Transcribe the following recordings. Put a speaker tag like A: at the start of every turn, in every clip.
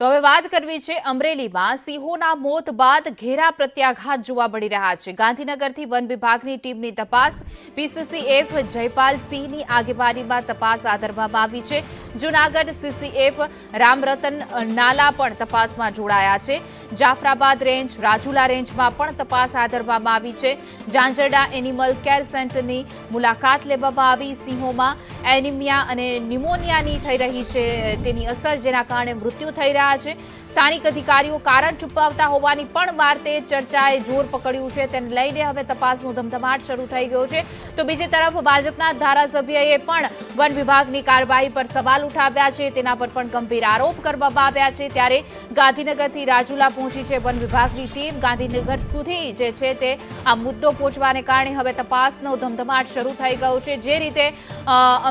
A: તો હવે વાત કરવી છે અમરેલીમાં સિંહોના મોત બાદ ઘેરા પ્રત્યાઘાત જોવા મળી રહ્યા છે। ગાંધીનગરથી વન વિભાગની ટીમની તપાસ પીસીસીએફ જયપાલ સિંહની આગેવાનીમાં તપાસ હાથ ધરવામાં આવી છે। જૂનાગઢ સીસીએફ રામરતન નાલા પણ તપાસમાં જોડાયા છે। જાફરાબાદ રેન્જ રાજુલા રેન્જમાં પણ તપાસ હાથ ધરવામાં આવી છે। ઝાંઝરડા એનિમલ કેર સેન્ટરની મુલાકાત લેવામાં આવી। સિંહોમાં એનિમિયા અને ન્યુમોનિયાની થઈ રહી છે તેની અસર, જેના કારણે મૃત્યુ થઈ રહ્યા છે। સ્થાનિક અધિકારીઓ કારણ છુપાવતા હોવાની પણ વાર્તે ચર્ચાએ જોર પકડ્યું છે, તેને લઈને હવે તપાસનો ધમધમાટ શરૂ થઈ ગયો છે। તો બીજી તરફ ભાજપના ધારાસભ્યએ પણ વન વિભાગની કાર્યવાહી પર સવાલ ઉઠાવ્યા છે, તેના પર પણ ગંભીર આરોપ કરવામાં આવ્યા છે। ત્યારે ગાંધીનગરથી રાજુલા પહોંચી છે વન વિભાગની ટીમ। ગાંધીનગર સુધી જે છે તે આ મુદ્દો પહોંચવાને કારણે હવે તપાસનો ધમધમાટ શરૂ થઈ ગયો છે। જે રીતે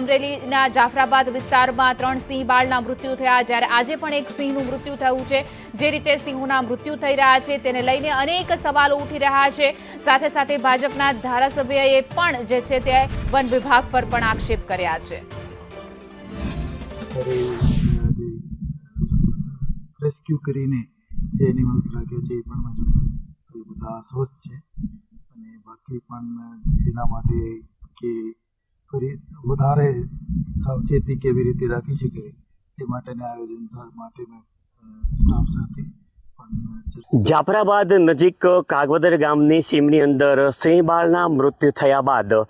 A: અમરેલીના જાફરાબાદ વિસ્તારમાં 3 સિંહ બાળના મૃત્યુ થયા, જ્યારે આજે પણ એક સિંહનું મૃત્યુ થયું છે। જે રીતે સિંહોના મૃત્યુ થઈ રહ્યા છે તેને લઈને અનેક સવાલો ઉઠી રહ્યા છે। સાથે સાથે ભાજપના ધારાસભ્યએ પણ જે છે તે વન વિભાગ પર પણ આક્ષેપ કર્યા છે।
B: રેસ્ક્યુ કરીને જે એનિમલ્સ રાખ્યા છે એ પણ મેં જોયા, તો એ બધા સ્વસ્થ છે અને બાકી પણ એના માટે કે ફરી વધારે સાવચેતી કેવી રીતે રાખી શકે તે માટેના આયોજન માટે મેં સ્ટાફ સાથે પણ
C: જાફરાબાદ નજીક કાગવદર ગામની સીમની અંદર સિંહ બાળના મૃત્યુ થયા બાદ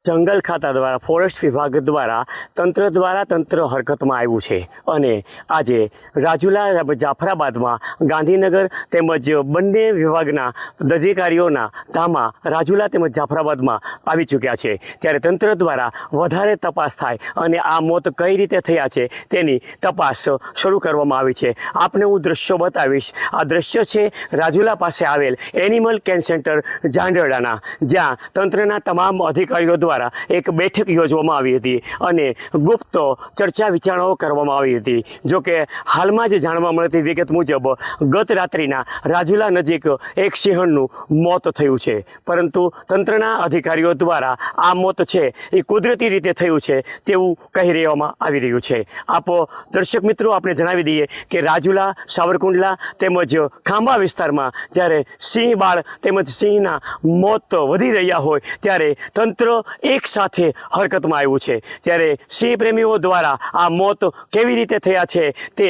C: જંગલ ખાતા દ્વારા, ફોરેસ્ટ વિભાગ દ્વારા તંત્ર હરકતમાં આવ્યું છે અને આજે રાજુલા જાફરાબાદમાં ગાંધીનગર તેમજ બંને વિભાગના અધિકારીઓના ધામા રાજુલા તેમજ જાફરાબાદમાં આવી ચૂક્યા છે। ત્યારે તંત્ર દ્વારા વધારે તપાસ થાય અને આ મોત કઈ રીતે થયા છે તેની તપાસ શરૂ કરવામાં આવી છે। આપને હું દ્રશ્યો બતાવીશ। આ દ્રશ્ય છે રાજુલા પાસે આવેલ એનિમલ કેર સેન્ટર ઝાંઝરડાના, જ્યાં તંત્રના તમામ અધિકારીઓ દ્વારા એક બેઠક યોજવામાં આવી હતી અને ગુપ્ત ચર્ચા વિચારણાઓ કરવામાં આવી હતી। જો કે હાલમાં જ જાણવા મળતી વિગત મુજબ ગત રાત્રિના રાજુલા નજીક એક સિંહણનું મોત થયું છે, પરંતુ તંત્રના અધિકારીઓ દ્વારા આ મોત છે એ કુદરતી રીતે થયું છે તેવું કહી રહેવામાં આવી રહ્યું છે। આપ દર્શક મિત્રો આપણે જણાવી દઈએ કે રાજુલા, સાવરકુંડલા તેમજ ખાંભા વિસ્તારમાં જ્યારે સિંહ બાળ તેમજ સિંહના મોત વધી રહ્યા હોય ત્યારે તંત્ર એક સાથે હરકતમાં આવ્યું છે। ત્યારે સિંહ પ્રેમીઓ દ્વારા આ મોત કેવી રીતે થયા છે તે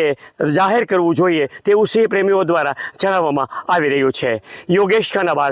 C: જાહેર કરવું જોઈએ તેવું સિંહ પ્રેમીઓ દ્વારા જણાવવામાં આવી રહ્યું છે। યોગેશ કાનાબાર,